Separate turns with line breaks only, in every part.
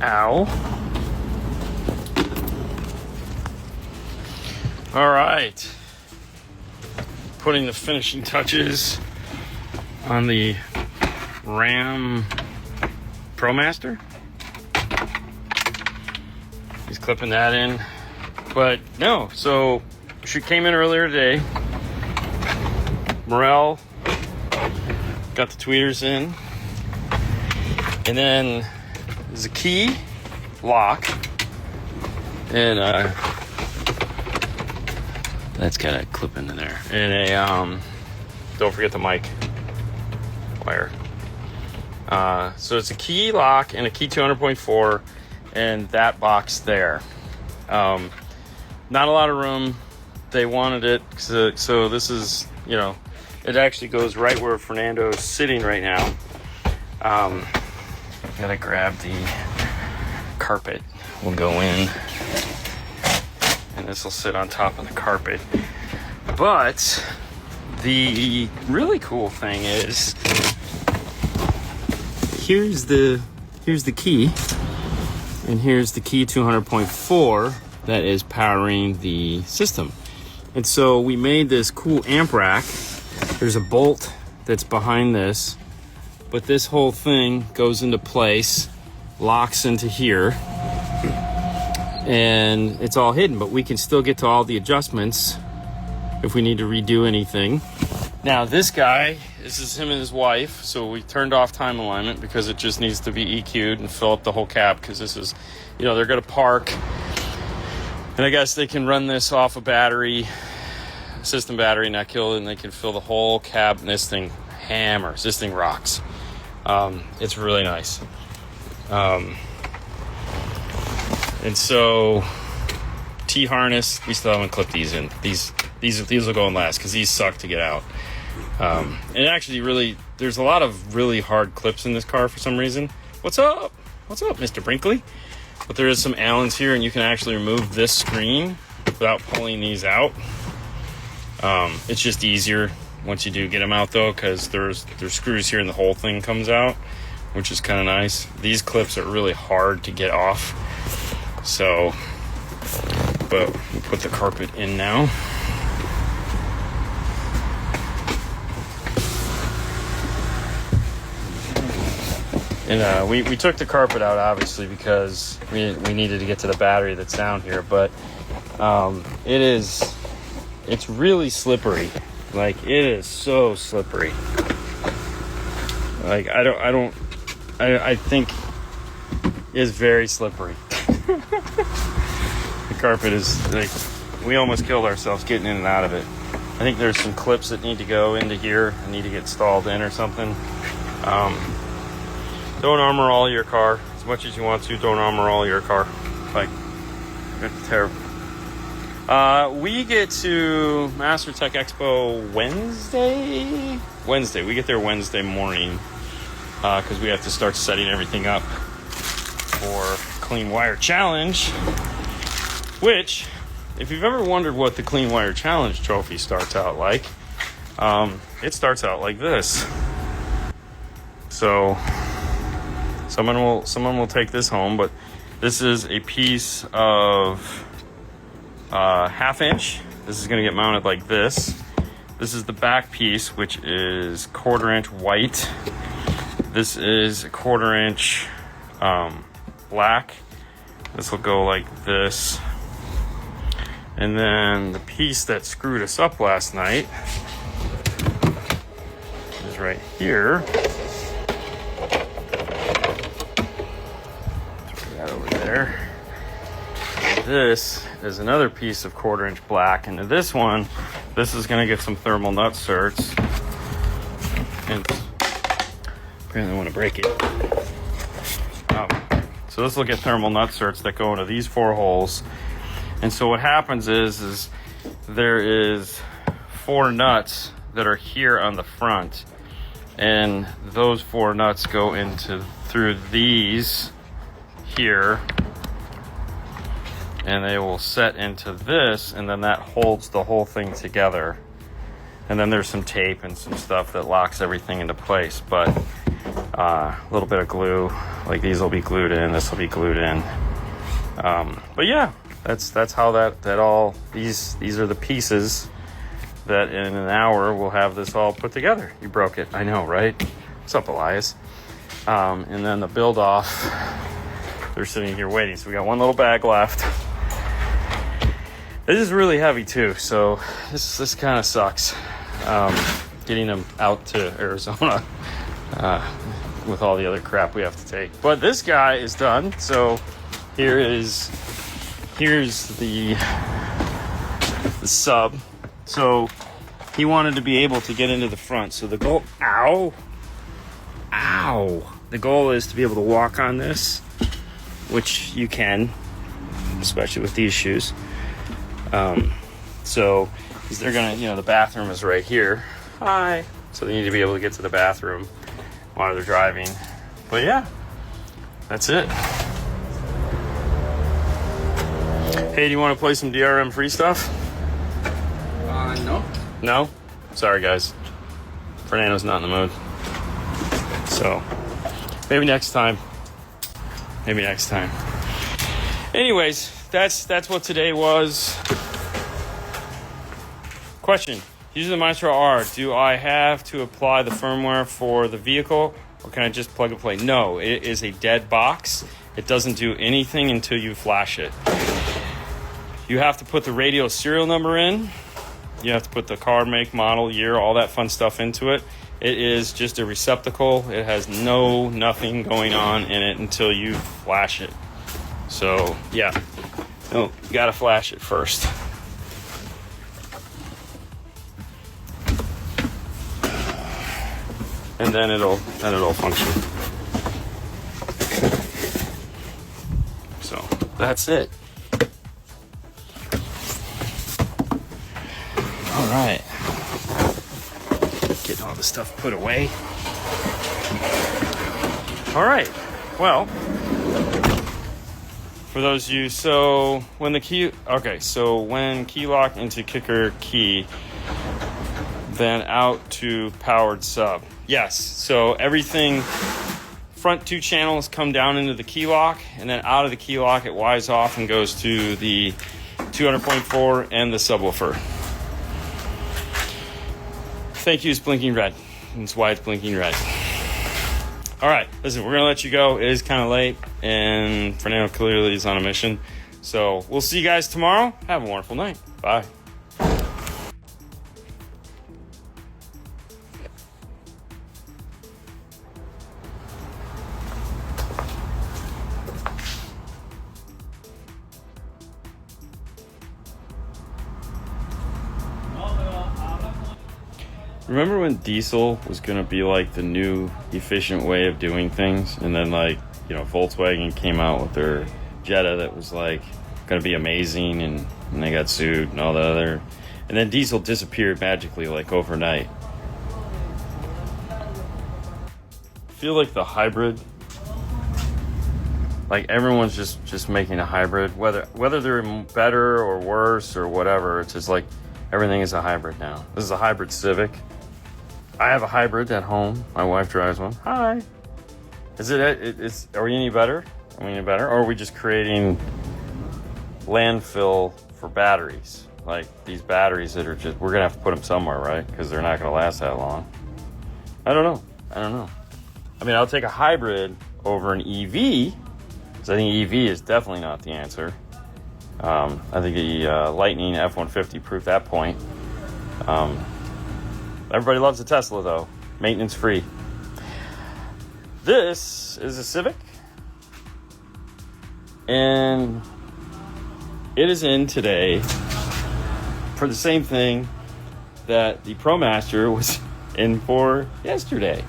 Ow. All right. Putting the finishing touches on the Ram ProMaster. He's clipping that in. But no, so she came in earlier today. Morel got the tweeters in. And then there's a key lock. And that's got a clip into there. And a don't forget the mic wire. So it's a key lock and a key 200.4 and that box there. Not a lot of room. They wanted it, so this is, you know, it actually goes right where Fernando's sitting right now. Gotta grab the carpet. We'll go in, and this will sit on top of the carpet. But the really cool thing is, here's the key, and here's the key 200.4 that is powering the system. And so we made this cool amp rack. There's a bolt that's behind this, but this whole thing goes into place, locks into here, and it's all hidden, but we can still get to all the adjustments if we need to redo anything. Now this guy, this is him and his wife, so we turned off time alignment because it just needs to be EQ'd and fill up the whole cab, because this is, you know, they're gonna park, and I guess they can run this off a battery, system battery, not kill it, and they can fill the whole cab, and this thing hammers, this thing rocks. It's really nice. And so T-harness, we still haven't clipped these in. These will go in last because these suck to get out. And actually, really, there's a lot of really hard clips in this car for some reason. What's up? What's up, Mr. Brinkley? But there is some Allens here, and you can actually remove this screen without pulling these out. It's just easier once you do get them out, though, because there's screws here and the whole thing comes out, which is kind of nice. These clips are really hard to get off. So, but we put the carpet in now. And we took the carpet out, obviously, because we needed to get to the battery that's down here. But it's really slippery. Like, it is so slippery. Like, I think it's very slippery. The carpet is, like, we almost killed ourselves getting in and out of it. I think there's some clips that need to go into here and need to get installed in or something. Don't armor all your car as much as you want to. Don't armor all your car. Like, it's terrible. We get to Master Tech Expo Wednesday. We get there Wednesday morning because we have to start setting everything up for Clean Wire Challenge, which, if you've ever wondered what the Clean Wire Challenge trophy starts out like, it starts out like this. So someone will take this home, but this is a piece of 1/2 inch. This is going to get mounted like this. This is the back piece, which is 1/4 inch white. This is 1/4 inch black. This will go like this. And then the piece that screwed us up last night is right here. Throw that over there. This is another piece of 1/4 inch black, and this one, this is going to get some thermal nut certs, and apparently I want to break it. So this will get thermal nut certs that go into these 4 holes. And so what happens is there is 4 nuts that are here on the front, and those 4 nuts go into through these here, and they will set into this, and then that holds the whole thing together. And then there's some tape and some stuff that locks everything into place. But A little bit of glue, like these will be glued in, this will be glued in. But yeah, that's how that all, these are the pieces that in an hour we'll have this all put together. You broke it, I know, right? What's up, Elias? And then the build off, they're sitting here waiting. So we got one little bag left. This is really heavy too, so this kind of sucks. Getting them out to Arizona with all the other crap we have to take. But this guy is done, so here's the sub. So he wanted to be able to get into the front. So the goal, ow. The goal is to be able to walk on this, which you can, especially with these shoes. So they're gonna, the bathroom is right here. Hi. So they need to be able to get to the bathroom while they're driving. But yeah, that's it. Hey, do you want to play some DRM free stuff?
No.
No? Sorry, guys. Fernando's not in the mood. So, maybe next time. Anyways, that's what today was. Question. Using the Maestro R, do I have to apply the firmware for the vehicle, or can I just plug and play? No, it is a dead box. It doesn't do anything until you flash it. You have to put the radio serial number in. You have to put the car, make, model, year, all that fun stuff into it. It is just a receptacle. It has nothing going on in it until you flash it. So, yeah. No, you gotta flash it first. And then it'll function. So, that's it. All right. Getting all this stuff put away. All right. Well, for those of you, so when key lock into kicker key, then out to powered sub. Yes. So everything, front two channels come down into the key lock, and then out of the key lock it wires off and goes to the 200.4 and the subwoofer. Thank you is blinking red. That's why it's blinking red. All right, listen, we're going to let you go. It is kind of late, and Fernando clearly is on a mission. So we'll see you guys tomorrow. Have a wonderful night. Bye. Remember when diesel was going to be like the new efficient way of doing things? And then Volkswagen came out with their Jetta that was like going to be amazing, and they got sued and all the other. And then diesel disappeared magically like overnight. I feel like the hybrid, like everyone's just making a hybrid, whether they're better or worse or whatever. It's just like everything is a hybrid now. This is a hybrid Civic. I have a hybrid at home. My wife drives one. Hi. Are we any better? Or are we just creating landfill for batteries? Like these batteries that are just, we're going to have to put them somewhere, right? Because they're not going to last that long. I don't know. I mean, I'll take a hybrid over an EV, because I think EV is definitely not the answer. I think the Lightning F-150 proved that point. Everybody loves a Tesla, though. Maintenance free. This is a Civic. And it is in today for the same thing that the ProMaster was in for yesterday.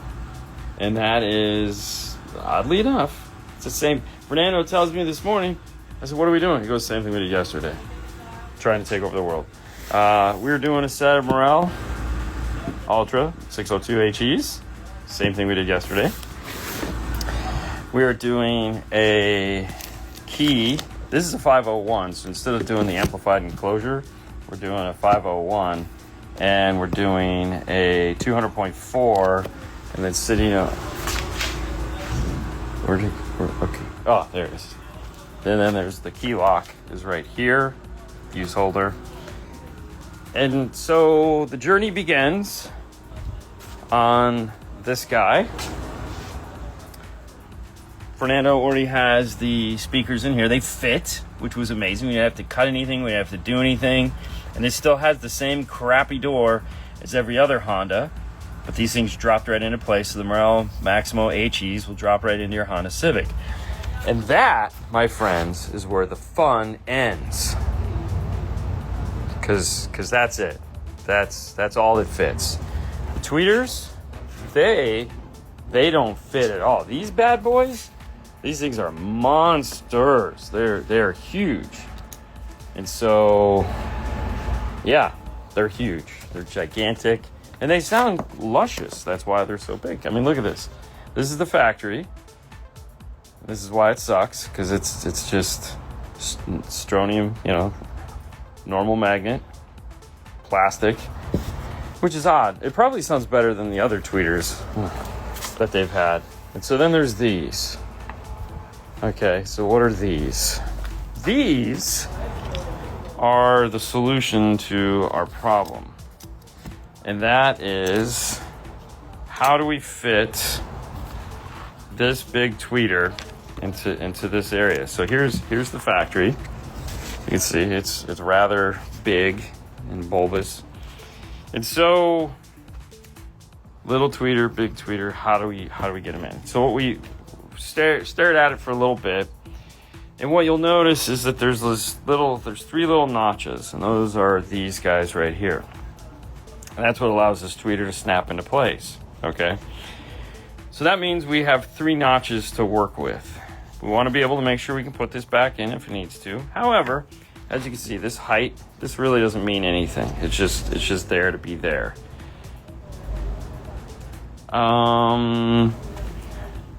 And that is, oddly enough, it's the same. Fernando tells me this morning, I said, what are we doing? He goes, same thing we did yesterday. Trying to take over the world. We were doing a set of Morel Ultra 602 HEs. Same thing we did yesterday. We are doing a key. This is a 501, so instead of doing the amplified enclosure, we're doing a 501, and we're doing a 200.4, and then sitting up. Okay. Oh, there it is. And then there's the key lock is right here, fuse holder. And so the journey begins on this guy. Fernando already has the speakers in here. They fit, which was amazing. We didn't have to cut anything. We didn't have to do anything. And it still has the same crappy door as every other Honda. But these things dropped right into place. So the Morel Maximo HEs will drop right into your Honda Civic. And that, my friends, is where the fun ends. Because that's it. That's all that fits. The tweeters, they don't fit at all. These bad boys, these things are monsters. They're huge. And so, yeah, they're huge. They're gigantic. And they sound luscious. That's why they're so big. I mean, look at this. This is the factory. This is why it sucks, because it's just strontium, normal magnet, plastic, which is odd. It probably sounds better than the other tweeters that they've had. And so then there's these. Okay, so what are these? These are the solution to our problem. And that is, how do we fit this big tweeter into this area? So here's the factory. You can see it's rather big and bulbous. And so little tweeter, big tweeter, how do we get them in? So what we stared at it for a little bit, and what you'll notice is that there's three little notches, and those are these guys right here. And that's what allows this tweeter to snap into place. Okay, so that means we have three notches to work with. We want to be able to make sure we can put this back in if it needs to. However, as you can see, this height, this really doesn't mean anything. It's just there to be there.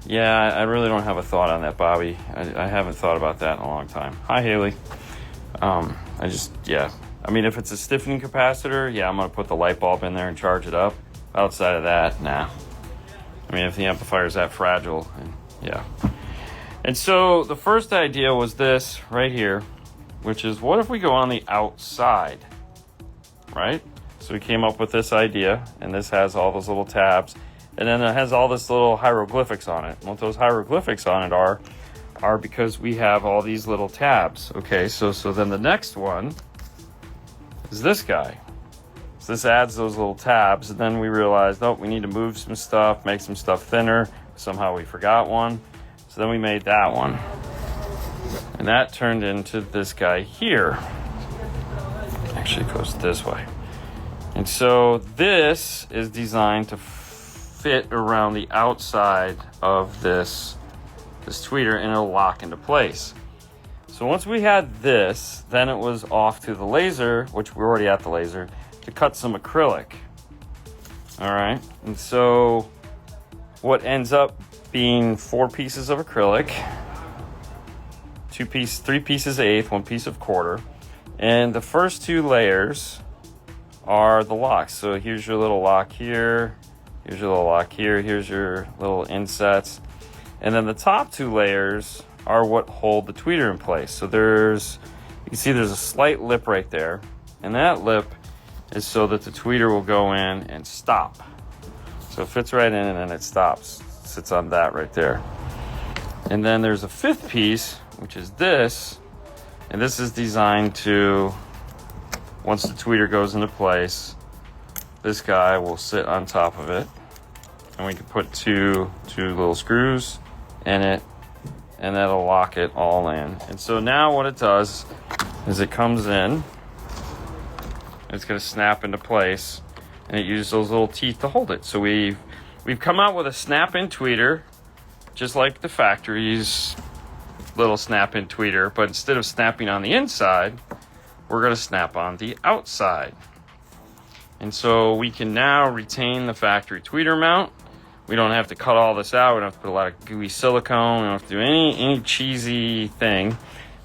Yeah, I really don't have a thought on that, Bobby. I haven't thought about that in a long time. Hi, Haley. I mean, if it's a stiffening capacitor, yeah, I'm going to put the light bulb in there and charge it up. Outside of that, nah. I mean, if the amplifier's that fragile, yeah. And so the first idea was this right here, which is, what if we go on the outside, right? So we came up with this idea, and this has all those little tabs, and then it has all this little hieroglyphics on it. And what those hieroglyphics on it are because we have all these little tabs. Okay, so then the next one is this guy. So this adds those little tabs, and then we realized, oh, we need to move some stuff, make some stuff thinner. Somehow we forgot one. So then we made that one. And that turned into this guy here. Actually, it goes this way. And so this is designed to fit around the outside of this tweeter, and it'll lock into place. So once we had this, then it was off to the laser, which we're already at the laser, to cut some acrylic. All right, and so what ends up being 4 pieces of acrylic, 3 pieces of eighth, 1 piece of quarter, and the first 2 layers are the locks. So here's your little lock here, here's your little lock here, here's your little insets, and then the top 2 layers are what hold the tweeter in place. So you can see there's a slight lip right there, and that lip is so that the tweeter will go in and stop. So it fits right in and then it stops. It sits on that right there. And then there's a 5th piece, which is this, and this is designed to, once the tweeter goes into place, this guy will sit on top of it, and we can put two little screws in it, and that'll lock it all in. And so now what it does is it comes in, it's going to snap into place, and it uses those little teeth to hold it. So we've come out with a snap-in tweeter, just like the factory's little snap-in tweeter, but instead of snapping on the inside, we're going to snap on the outside. And so we can now retain the factory tweeter mount. We don't have to cut all this out. We don't have to put a lot of gooey silicone. We don't have to do any cheesy thing.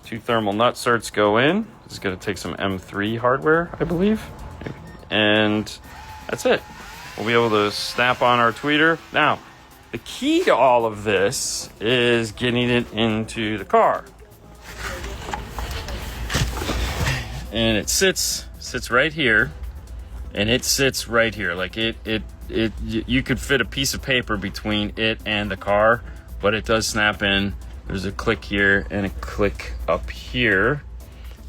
2 thermal nutserts go in. This is going to take some M3 hardware, I believe. And that's it. We'll be able to snap on our tweeter. Now, The key to all of this is getting it into the car. And it sits right here, and it sits right here. Like you could fit a piece of paper between it and the car, but it does snap in. There's a click here and a click up here.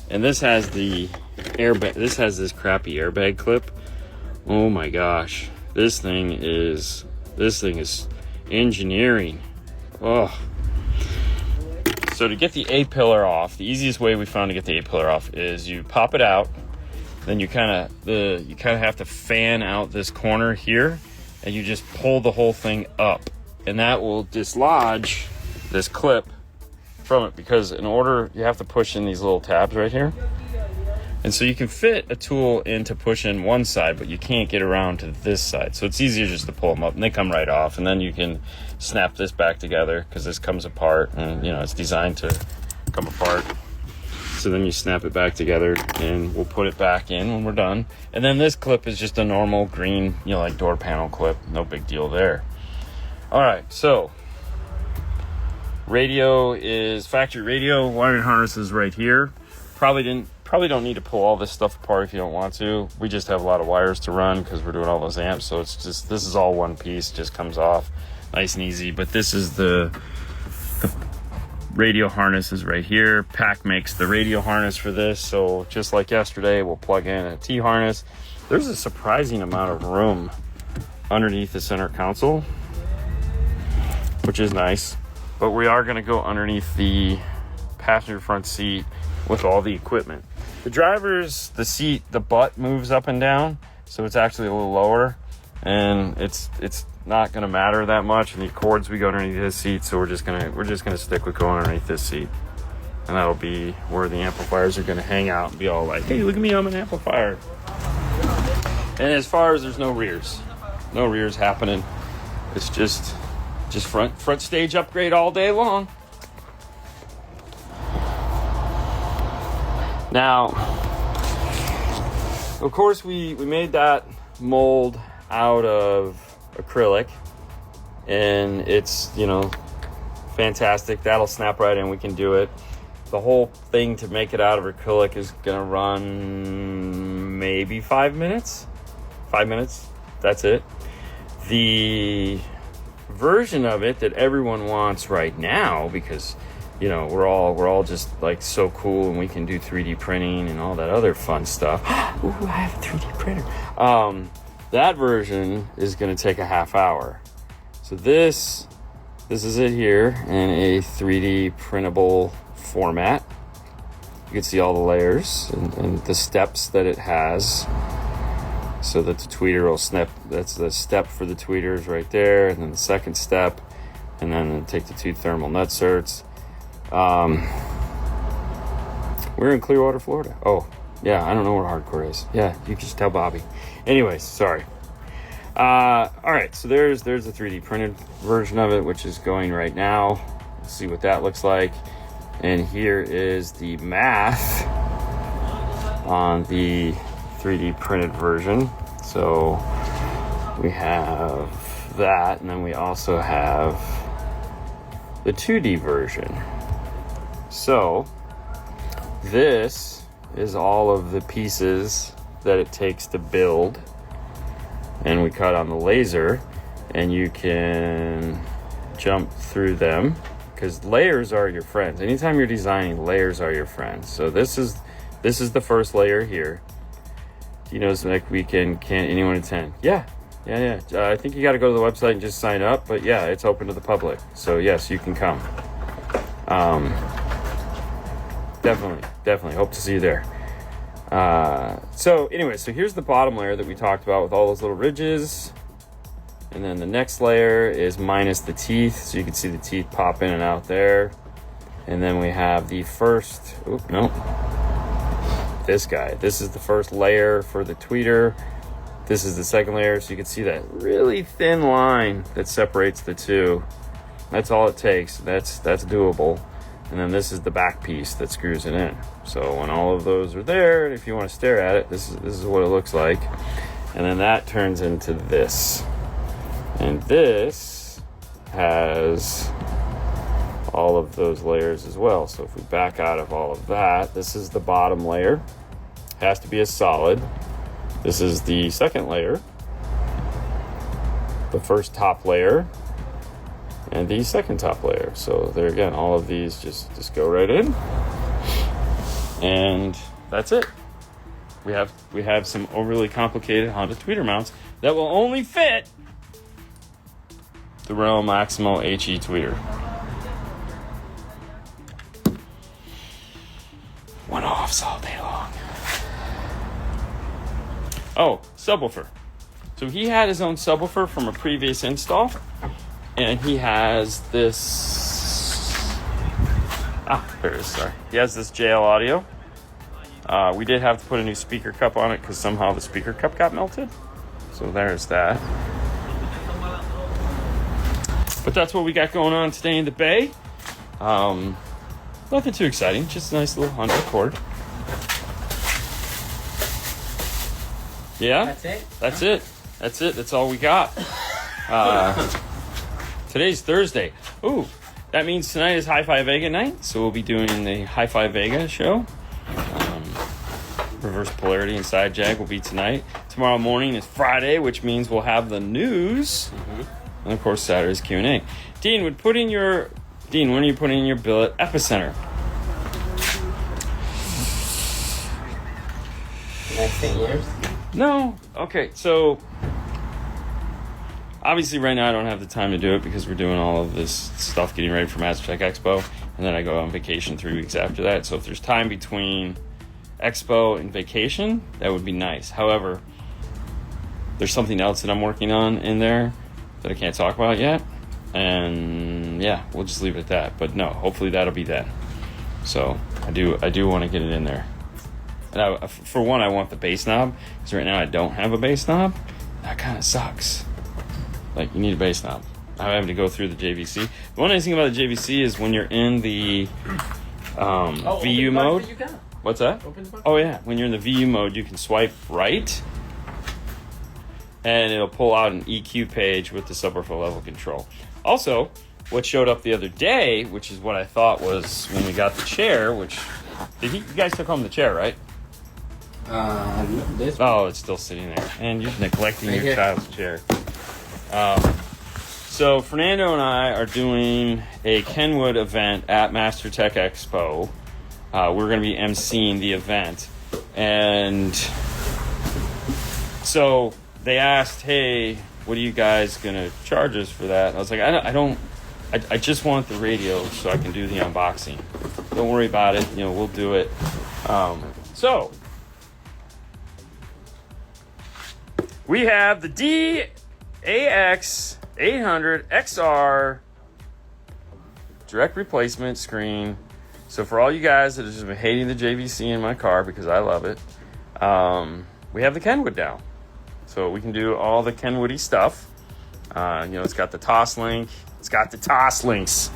And this has the airbag. This has this crappy airbag clip. Oh my gosh. This thing is engineering. Oh. So to get the A-pillar off, the easiest way we found to get the A-pillar off is you pop it out, then you kind of have to fan out this corner here, and you just pull the whole thing up, and that will dislodge this clip from it, because in order, you have to push in these little tabs right here. And so you can fit a tool in to push in one side, but you can't get around to this side. So it's easier just to pull them up, and they come right off. And then you can snap this back together, because this comes apart, and it's designed to come apart. So then you snap it back together, and we'll put it back in when we're done. And then this clip is just a normal green, like door panel clip. No big deal there. All right, so radio is factory radio. Wiring harness is right here. Probably don't need to pull all this stuff apart if you don't want to. We just have a lot of wires to run because we're doing all those amps. So it's just, this is all one piece, just comes off nice and easy. But this is the radio harness is right here. Pack makes the radio harness for this. So just like yesterday, we'll plug in a T harness. There's a surprising amount of room underneath the center console, which is nice. But we are gonna go underneath the passenger front seat with all the equipment. The driver's, the seat, the butt moves up and down, so it's actually a little lower, and it's not gonna matter that much. And the cords, we go underneath this seat, so we're just gonna stick with going underneath this seat, and that'll be where the amplifiers are gonna hang out and be all like, hey, look at me, I'm an amplifier. And as far as, there's no rears happening. It's just front stage upgrade all day long. Now, of course, we made that mold out of acrylic, and it's, fantastic. That'll snap right in. We can do it. The whole thing to make it out of acrylic is gonna run maybe 5 minutes. 5 minutes. That's it. The version of it that everyone wants right now, because we're all just like so cool, and we can do 3D printing and all that other fun stuff. Ooh, I have a 3D printer. That version is going to take a half hour. So this is it here in a 3D printable format. You can see all the layers and the steps that it has, so that the tweeter will snap. That's the step for the tweeters right there, and then the second step, and then take the two thermal nutserts. We're in Clearwater, Florida. Oh, yeah, I don't know where hardcore is. Yeah, you can just tell Bobby. Anyways, sorry. All right, so there's the 3D printed version of it, which is going right now. Let's see what that looks like. And here is the math on the 3D printed version. So we have that, and then we also have the 2D version. So this is all of the pieces that it takes to build, and we cut on the laser, and you can jump through them, because layers are your friends. Anytime you're designing, layers are your friends. So this is the first layer here. Like we can anyone attend? Yeah. I think you got to go to the website and just sign up, but yeah, it's open to the public. So yes, you can come. Definitely hope to see you there. So anyway, so here's the bottom layer that we talked about with all those little ridges, and then the next layer is minus the teeth, so you can see the teeth pop in and out there. And then we have the first, this guy. This is the first layer for the tweeter. This is the second layer, so you can see that really thin line that separates the two. That's all it takes. That's doable. And then this is the back piece that screws it in. So when all of those are there, and if you want to stare at it, this is what it looks like. And then that turns into this. And this has all of those layers as well. So if we back out of all of that, this is the bottom layer. Has to be a solid. This is the second layer, the first top layer, and the second top layer. So there again, all of these just go right in, and that's it. We have some overly complicated Honda tweeter mounts that will only fit the Real Maximo HE tweeter. One-offs all day long. Oh, subwoofer. So he had his own subwoofer from a previous install, and he has this. There it is. Sorry, he has this JL Audio. We did have to put a new speaker cup on it because somehow the speaker cup got melted. So there's that. But that's what we got going on today in the Bay. Nothing too exciting, just a nice little Honda Accord. Yeah,
That's it.
That's it. That's all we got. Today's Thursday. Ooh, that means tonight is Hi-Fi Vega night, so we'll be doing the Hi-Fi Vega show. Reverse polarity and side jag will be tonight. Tomorrow morning is Friday, which means we'll have the news. And of course, Saturday's Q&A. Dean, when are you putting in your bill at Epicenter?
Next 10 years?
No. Okay, so obviously right now I don't have the time to do it because we're doing all of this stuff getting ready for MasterTech Expo, and then I go on vacation 3 weeks after that. So if there's time between Expo and vacation, that would be nice. However, there's something else that I'm working on in there that I can't talk about yet. And yeah, we'll just leave it at that. But no, hopefully that'll be that. So I do want to get it in there. And for one, I want the bass knob, because right now I don't have a bass knob. That kind of sucks. Like, you need a bass knob. I'm having to go through the JVC. The one nice thing about the JVC is when you're in the VU mode. What's that? Oh yeah, when you're in the VU mode, you can swipe right, and it'll pull out an EQ page with the subwoofer level control. Also, what showed up the other day, which is what I thought was when we got the chair, which you guys took home the chair, right?
This.
Oh, it's still sitting there, and you're neglecting your child's chair. So Fernando and I are doing a Kenwood event at MasterTech Expo. We're going to be emceeing the event, and so they asked, "Hey, what are you guys going to charge us for that?" And I was like, I just want the radio so I can do the unboxing. Don't worry about it. We'll do it. So we have the DAX 800 XR direct replacement screen. So for all you guys that have just been hating the JVC in my car, because I love it, we have the Kenwood now. So we can do all the Kenwoody stuff. It's got the toss link. It's got the toss links.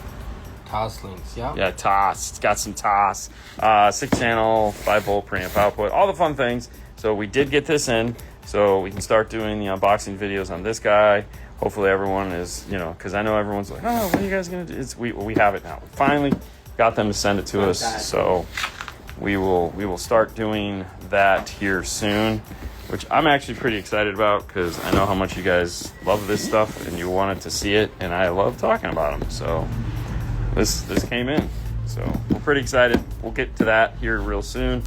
Toss links, yeah.
Yeah, toss. It's got some toss. 6-channel, 5-volt preamp output, all the fun things. So we did get this in, so we can start doing the unboxing videos on this guy. Hopefully everyone is, because I know everyone's like, oh, what are you guys going to do? We have it now. We finally got them to send it to us. So we will start doing that here soon, which I'm actually pretty excited about because I know how much you guys love this stuff and you wanted to see it, and I love talking about them. So this came in. So we're pretty excited. We'll get to that here real soon.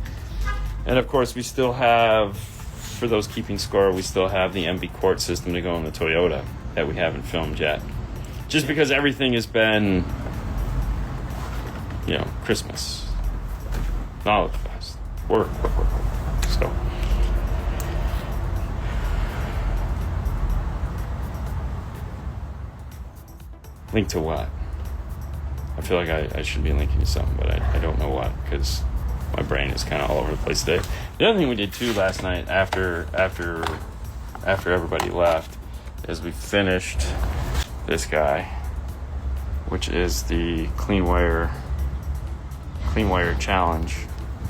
And of course, we still have, for those keeping score, we still have the MB Court system to go in the Toyota that we haven't filmed yet. Just because everything has been, Christmas. Knowledge fest. Work. So. Link to what? I feel like I should be linking to something, but I don't know what, because my brain is kind of all over the place today. The other thing we did too last night after everybody left is we finished this guy, which is the clean wire challenge.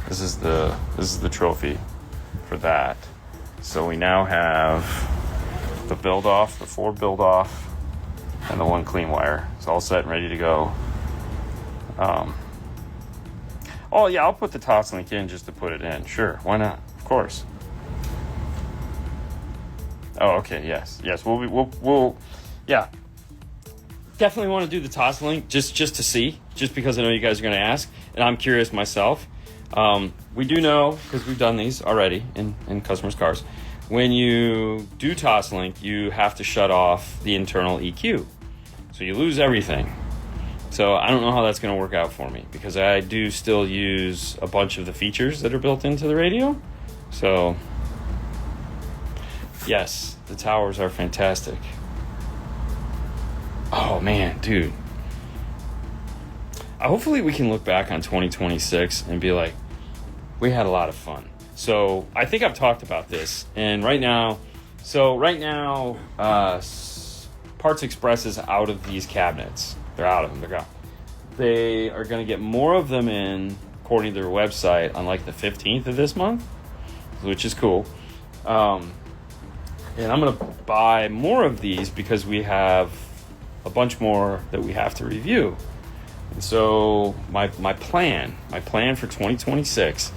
This is the trophy for that. So we now have the 4 build off and the one clean wire. It's all set and ready to go. Oh yeah, I'll put the Toslink in just to put it in. Sure, why not? Of course. Oh, okay, yes. We'll yeah. Definitely want to do the Toslink just to see, just because I know you guys are going to ask, and I'm curious myself. We do know, because we've done these already in customers' cars, when you do Toslink, you have to shut off the internal EQ. So you lose everything. So I don't know how that's going to work out for me, because I do still use a bunch of the features that are built into the radio. So yes, the towers are fantastic. Oh man, dude. Hopefully we can look back on 2026 and be like, we had a lot of fun. So I think I've talked about this, and right now, Parts Express is out of these cabinets. They're out of them. They're gone. They are going to get more of them in, according to their website, on like the 15th of this month, which is cool. And I'm going to buy more of these because we have a bunch more that we have to review. And so my plan for 2026,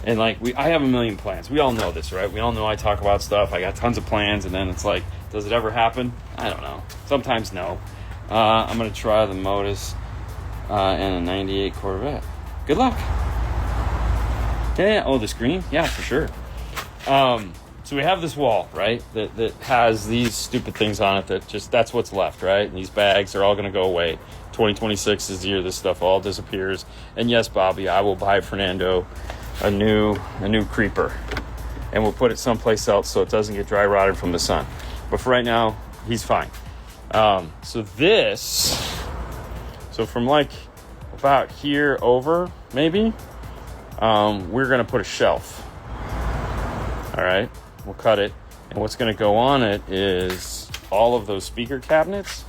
and like I have a million plans. We all know this, right? We all know I talk about stuff. I got tons of plans, and then it's like, does it ever happen? I don't know. Sometimes no. I'm going to try the Modus and a 98 Corvette. Good luck. Yeah. Oh, the screen? Yeah, for sure. So we have this wall, right, that has these stupid things on it that's what's left, right? And these bags are all going to go away. 2026 is the year this stuff all disappears. And yes, Bobby, I will buy Fernando a new creeper, and we'll put it someplace else so it doesn't get dry rotted from the sun. But for right now, he's fine. So from like about here over, maybe, we're going to put a shelf. All right, we'll cut it. And what's going to go on it is all of those speaker cabinets.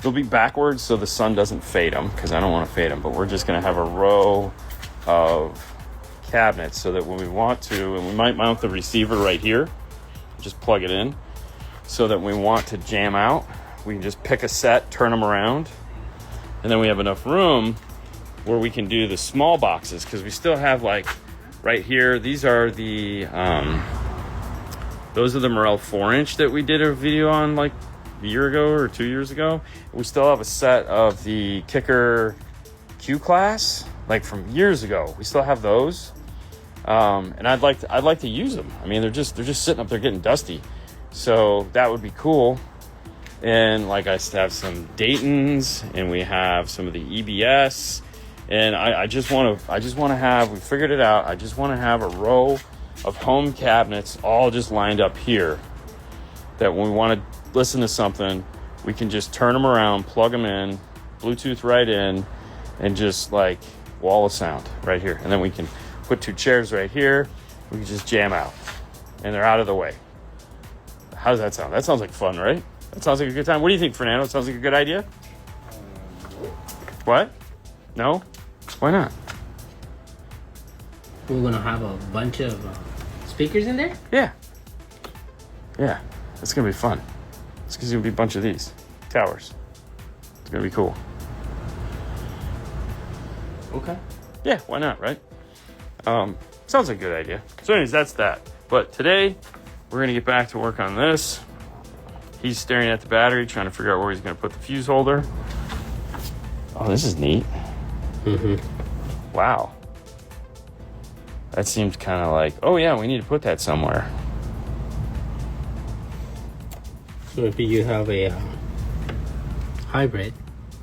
They'll be backwards so the sun doesn't fade them, because I don't want to fade them, but we're just going to have a row of cabinets so that when we want to, and we might mount the receiver right here, just plug it in, so that when we want to jam out, we can just pick a set, turn them around, and then we have enough room where we can do the small boxes, because we still have, like, right here, these are the those are the Morel 4-inch that we did a video on like a year ago or 2 years ago. We still have a set of the Kicker Q class, like from years ago. We still have those, and I'd like to use them. I mean, they're just sitting up there getting dusty, so that would be cool. And like I have some Daytons, and we have some of the EBS, and I just want to have, we figured it out, I just want to have a row of home cabinets all just lined up here, that when we want to listen to something, we can just turn them around, plug them in, Bluetooth right in, and just like wall of sound right here. And then we can put 2 chairs right here, we can just jam out, and they're out of the way. How does that sound? That sounds like fun, right? That sounds like a good time. What do you think, Fernando? Sounds like a good idea? What? No? Why not?
We're gonna have a bunch of speakers in there?
Yeah. It's gonna be fun. It's gonna be a bunch of these towers. It's gonna be cool.
Okay.
Yeah, why not, right? Sounds like a good idea. So anyways, that's that. But today, we're gonna get back to work on this. He's staring at the battery, trying to figure out where he's gonna put the fuse holder. Oh, this is neat.
Mm-hmm.
Wow. That seems kind of like, oh yeah, we need to put that somewhere.
So if you have a hybrid,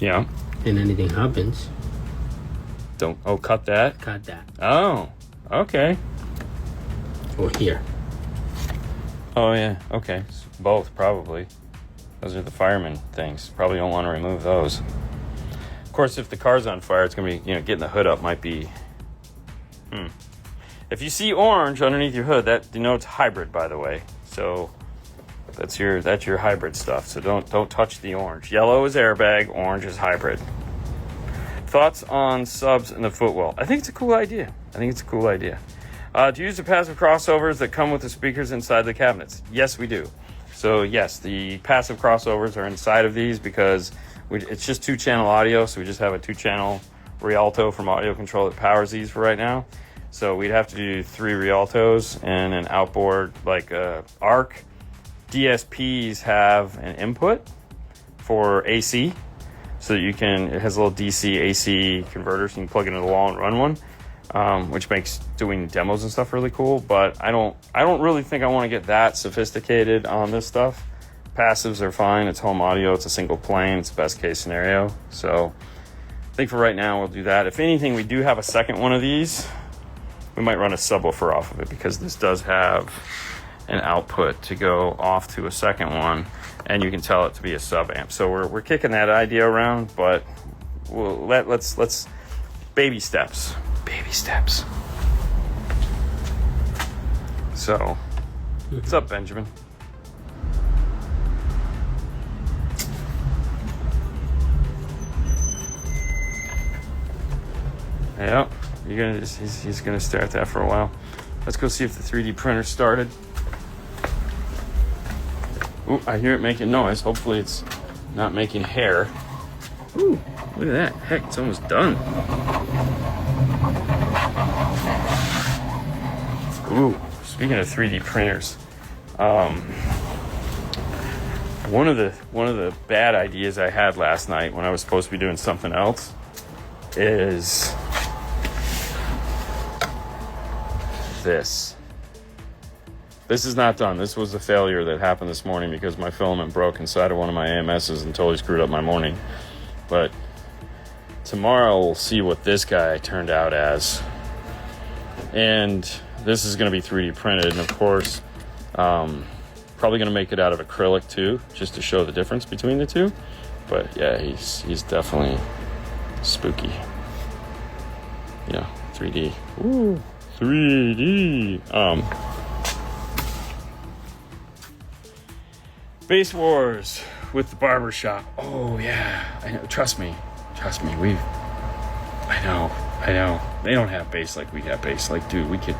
Yeah.
and anything happens,
cut that.
cut that.
Oh, okay.
Or here.
Oh yeah, okay. Both, probably. Those are the fireman things. Probably don't want to remove those. Of course, if the car's on fire, it's going to be, getting the hood up might be... If you see orange underneath your hood, that denotes hybrid, by the way. So that's your hybrid stuff. So don't touch the orange. Yellow is airbag, orange is hybrid. Thoughts on subs and the footwell? I think it's a cool idea. Do you use the passive crossovers that come with the speakers inside the cabinets? Yes, we do. So yes, the passive crossovers are inside of these because it's just 2-channel audio. So we just have a 2-channel Rialto from Audio Control that powers these for right now. So we'd have to do 3 Rialtos and an outboard like ARC. DSPs have an input for AC, so that it has a little DC AC converter, so you can plug it into the wall and run one, which makes doing demos and stuff really cool. But I don't really think I want to get that sophisticated on this stuff. Passives are fine. It's home audio. It's a single plane. It's the best case scenario. So I think for right now we'll do that. If anything, we do have a second one of these. We might run a subwoofer off of it because this does have an output to go off to a second one, and you can tell it to be a sub amp. So we're kicking that idea around, but let's baby steps. So what's up, Benjamin? Yeah, he's gonna stare at that for a while. Let's go see if the 3D printer started. Ooh, I hear it making noise. Hopefully it's not making hair. Ooh, look at that. Heck, it's almost done. Ooh, speaking of 3D printers, one of the bad ideas I had last night when I was supposed to be doing something else is this. This is not done. This was a failure that happened this morning because my filament broke inside of one of my AMSs and totally screwed up my morning. But tomorrow we'll see what this guy turned out as. And this is going to be 3D printed. And of course, probably going to make it out of acrylic too, just to show the difference between the two. But yeah, he's definitely spooky. Yeah, 3D. Ooh, 3D. Bass Wars with the barbershop. Oh yeah, I know. Trust me. I know. They don't have bass like we have bass. Like, dude, we could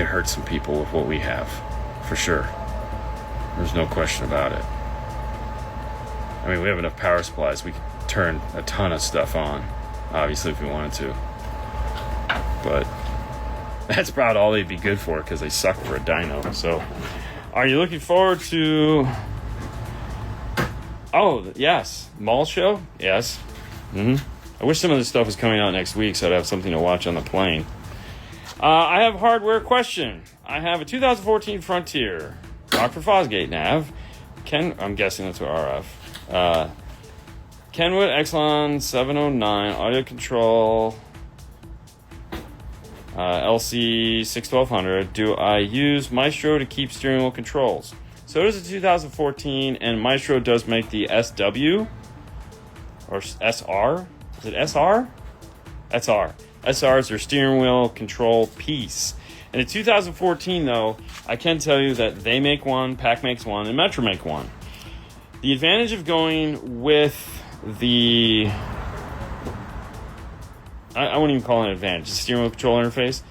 hurt some people with what we have, for sure. There's no question about it. I mean, we have enough power supplies. We could turn a ton of stuff on, obviously, if we wanted to. But that's about all they'd be good for because they suck for a dyno. So, are you looking forward to? Oh, yes. Mall show? Yes. I wish some of this stuff was coming out next week so I'd have something to watch on the plane. I have a hardware question. I have a 2014 Frontier. Rockford Fosgate nav. I'm guessing that's what RF. Kenwood Exelon 709 audio control. LC 61200. Do I use Maestro to keep steering wheel controls? So it is a 2014, and Maestro does make the SW or SR. Is it SR? SR. SR is their steering wheel control piece. And in 2014, though, I can tell you that they make one, PAC makes one, and Metro make one. The advantage of going with the... I wouldn't even call it an advantage. The steering wheel control interface.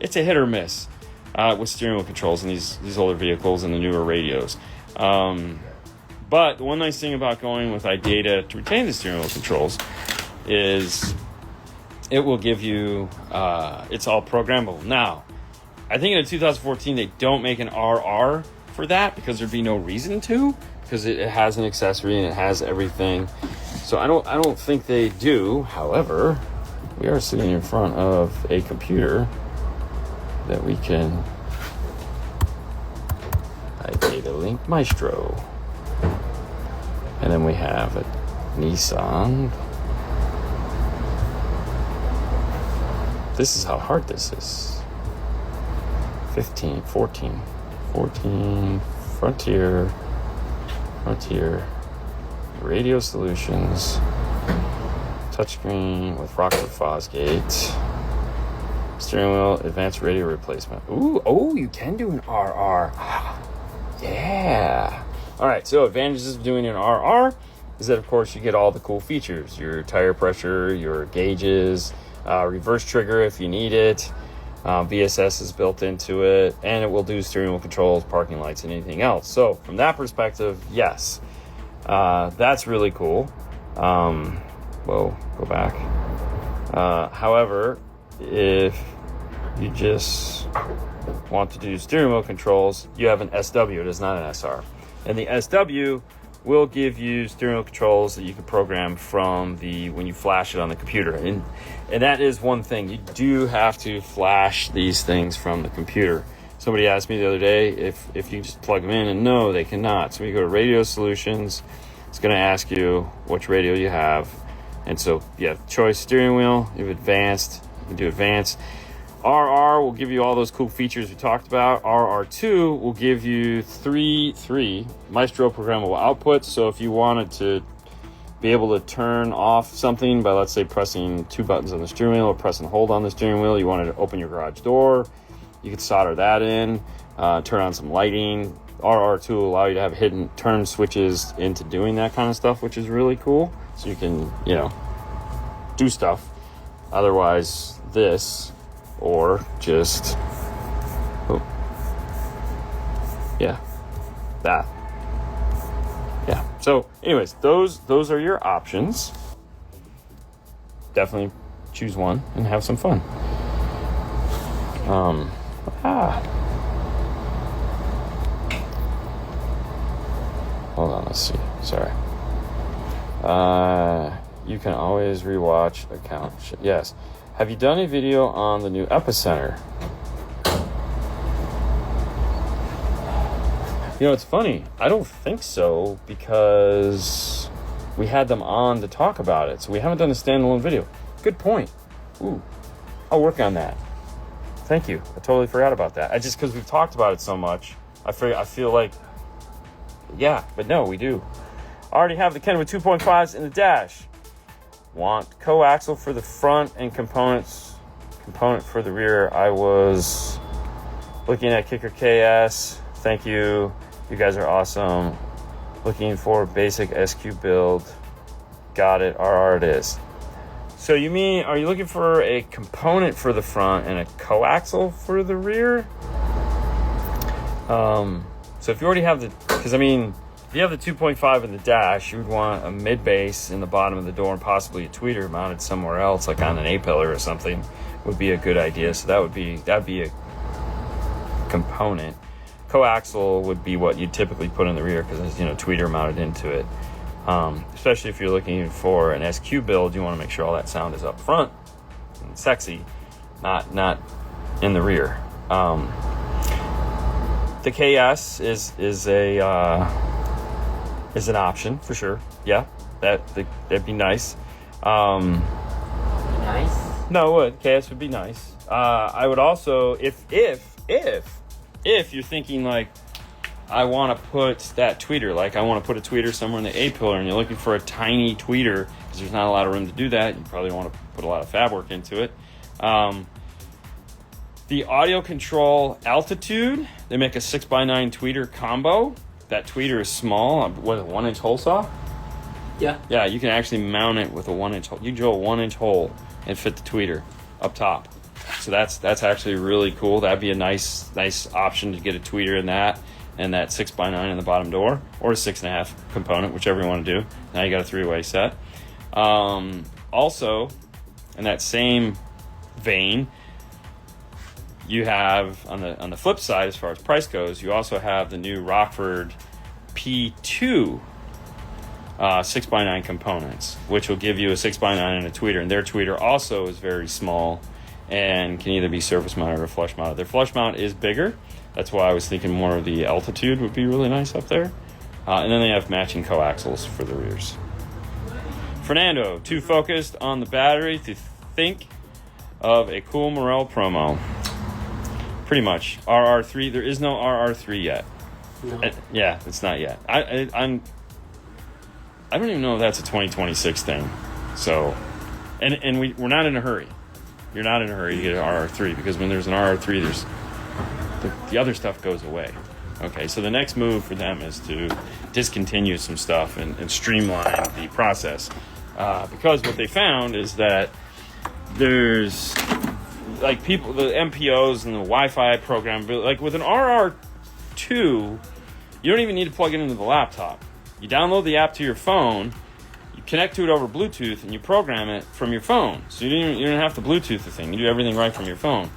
It's a hit or miss. With steering wheel controls in these older vehicles and the newer radios. But the one nice thing about going with iData to retain the steering wheel controls is it will give you, it's all programmable. Now, I think in 2014 they don't make an RR for that because there'd be no reason to, because it has an accessory and it has everything. So I don't think they do. However, we are sitting in front of a computer that we can iData Link Maestro. And then we have a Nissan. This is how hard this is. 14, Frontier, Radio Solutions, touchscreen with Rockford Fosgate. Steering wheel, advanced radio replacement. Ooh, oh, you can do an RR. Yeah. All right, so advantages of doing an RR is that, of course, you get all the cool features. Your tire pressure, your gauges, reverse trigger if you need it. VSS is built into it, and it will do steering wheel controls, parking lights, and anything else. So from that perspective, yes, that's really cool. Whoa, go back. However, if you just want to do steering wheel controls, you have an SW. It is not an SR. And the SW will give you steering wheel controls that you can program from when you flash it on the computer. And that is one thing. You do have to flash these things from the computer. Somebody asked me the other day if you just plug them in, and no, they cannot. So when you go to Radio Solutions, it's going to ask you which radio you have. And so you have choice steering wheel, you have advanced, you can do advanced. RR will give you all those cool features we talked about. RR2 will give you three Maestro programmable outputs. So if you wanted to be able to turn off something by, let's say, pressing 2 buttons on the steering wheel or press and hold on the steering wheel, you wanted to open your garage door, you could solder that in, turn on some lighting. RR2 will allow you to have hidden turn switches into doing that kind of stuff, which is really cool. So you can, do stuff. Otherwise, this, or just, that. Yeah. So anyways, those are your options. Definitely choose one and have some fun. Hold on, let's see. Sorry. You can always rewatch account. Yes. Have you done a video on the new Epicenter? It's funny. I don't think so, because we had them on to talk about it. So we haven't done a standalone video. Good point. Ooh, I'll work on that. Thank you. I totally forgot about that. Because we've talked about it so much, I feel like, yeah, but no, we do. I already have the Kenwood 2.5s in the dash. Want coaxial for the front and component for the rear. I was looking at Kicker KS. Thank you. You guys are awesome. Looking for basic SQ build. Got it. RR it is. So are you looking for a component for the front and a coaxial for the rear? So if you already have if you have the 2.5 in the dash, you would want a mid bass in the bottom of the door and possibly a tweeter mounted somewhere else, like on an A-pillar or something, would be a good idea. So that'd be a component. Coaxial would be what you typically put in the rear, because there's tweeter mounted into it. Especially if you're looking for an SQ build, you want to make sure all that sound is up front and sexy, not in the rear. The KS is an option for sure. Yeah, that'd be nice.
Nice?
No, it would. KS would be nice. I would also, if you're thinking like, I want to put that tweeter, like I want to put a tweeter somewhere in the A-pillar, and you're looking for a tiny tweeter, because there's not a lot of room to do that. You probably don't want to put a lot of fab work into it. The audio control altitude, they make a 6x9 tweeter combo. That tweeter is small. What, a 1-inch hole saw?
Yeah.
Yeah, you can actually mount it with a 1-inch hole. You drill a 1-inch hole and fit the tweeter up top. So that's actually really cool. That'd be a nice option to get a tweeter in that, and that 6x9 in the bottom door, or a 6.5 component, whichever you want to do. Now you got a 3-way set. Also, in that same vein, you have on the flip side, as far as price goes, you also have the new Rockford P2 6x9 components, which will give you a 6x9 and a tweeter. And their tweeter also is very small and can either be surface mounted or flush mounted. Their flush mount is bigger. That's why I was thinking more of the altitude would be really nice up there. And then they have matching coaxials for the rears. Fernando, too focused on the battery to think of a cool Morel promo. Pretty much. RR3, there is no RR3 yet.
No.
Yeah, it's not yet. I don't even know if that's a 2026 thing. So, and we're not in a hurry. You're not in a hurry to get an RR3, because when there's an RR3, there's the other stuff goes away. Okay, so the next move for them is to discontinue some stuff and streamline the process. Because what they found is that there's like people, the MPOs and the Wi-Fi program, but like with an RR2, you don't even need to plug it into the laptop. You download the app to your phone, you connect to it over Bluetooth, and you program it from your phone. So you don't have to Bluetooth the thing. You do everything right from your phone.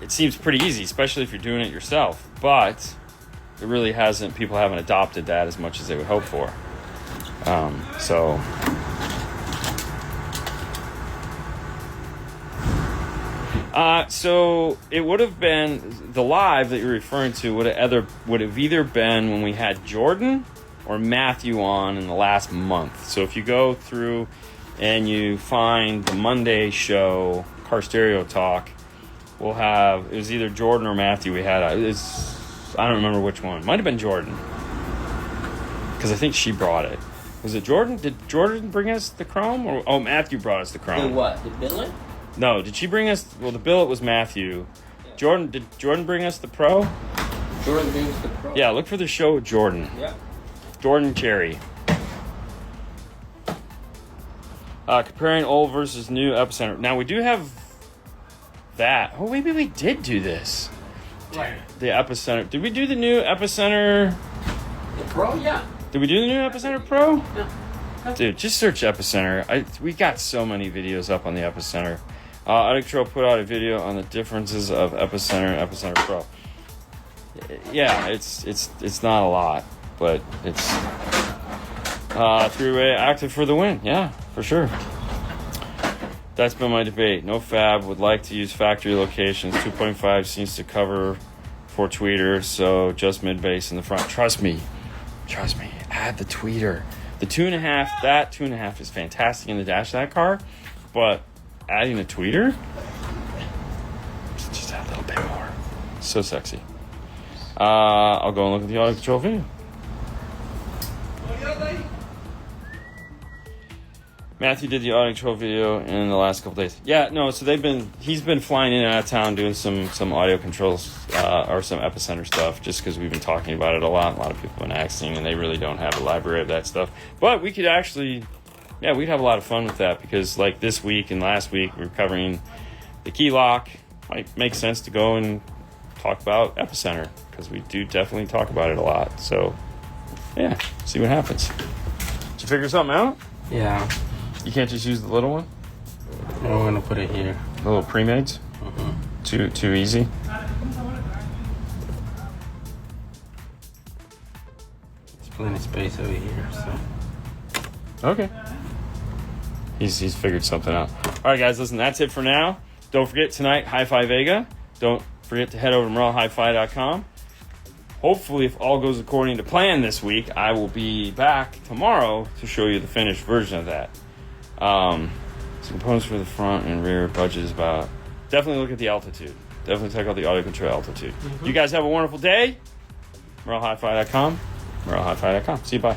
It seems pretty easy, especially if you're doing it yourself. But it really hasn't. People haven't adopted that as much as they would hope for. So it would have been the live that you're referring to would have either been when we had Jordan or Matthew on in the last month. So if you go through and you find the Monday show, Car Stereo Talk, we'll have, it was either Jordan or Matthew we had. I don't remember which one. Might have been Jordan, because I think she brought it. Was it Jordan? Did Jordan bring us the Chrome? Or Matthew brought us the Chrome.
The what? The billet?
No, did she bring us... Well, the billet was Matthew. Yeah. Did Jordan bring us the Pro?
Jordan brings the Pro.
Yeah, look for the show with Jordan.
Yeah.
Jordan Cherry. Comparing old versus new Epicenter. Now, we do have that. Oh, maybe we did do this.
Right.
The Epicenter. Did we do the new Epicenter?
The Pro? Yeah.
Did we do the new Epicenter Pro?
Yeah.
Dude, just search Epicenter. We got so many videos up on the Epicenter. Audio Control put out a video on the differences of Epicenter and Epicenter Pro. Yeah, it's not a lot, but it's three-way active for the win. Yeah, for sure. That's been my debate. No fab would like to use factory locations. 2.5 seems to cover for tweeter, so just mid-bass in the front. Trust me. Add the tweeter. The 2.5, that 2.5 is fantastic in the dash of that car, but adding a tweeter, just add a little bit more. So sexy. I'll go and look at the audio control video. Matthew did the audio control video in the last couple days. Yeah, no, so he's been flying in and out of town doing some audio controls or some Epicenter stuff, just because we've been talking about it a lot. A lot of people have been asking, and they really don't have a library of that stuff. But we could actually, we'd have a lot of fun with that, because like this week and last week we were covering the key lock. Might make sense to go and talk about Epicenter, because we do definitely talk about it a lot. So yeah, see what happens. Did you figure something out?
Yeah.
You can't just use the little one?
I'm gonna put it here.
The little pre-mades? Too easy?
There's plenty of space over here, so.
Okay. He's figured something out. Alright guys, listen, that's it for now. Don't forget tonight, Hi-Fi Vega. Don't forget to head over to MorelleHiFi.com. Hopefully, if all goes according to plan this week, I will be back tomorrow to show you the finished version of that. Some components for the front and rear, budget is about... Definitely look at the altitude. Definitely check out the audio control altitude. You guys have a wonderful day. MorelleHiFi.com. MorelleHiFi.com. See you, bye.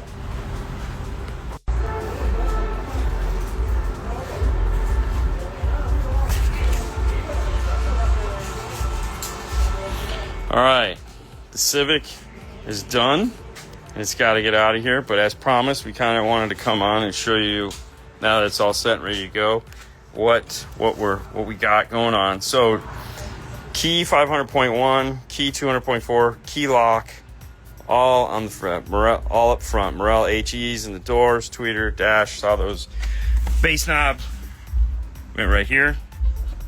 All right. The Civic is done. It's got to get out of here, but as promised, we kind of wanted to come on and show you, now that it's all set and ready to go, what we got going on. So key 500.1, key 200.4, key lock, all on the front, all up front. Morel HEs in the doors, tweeter, dash, saw those bass knob went right here.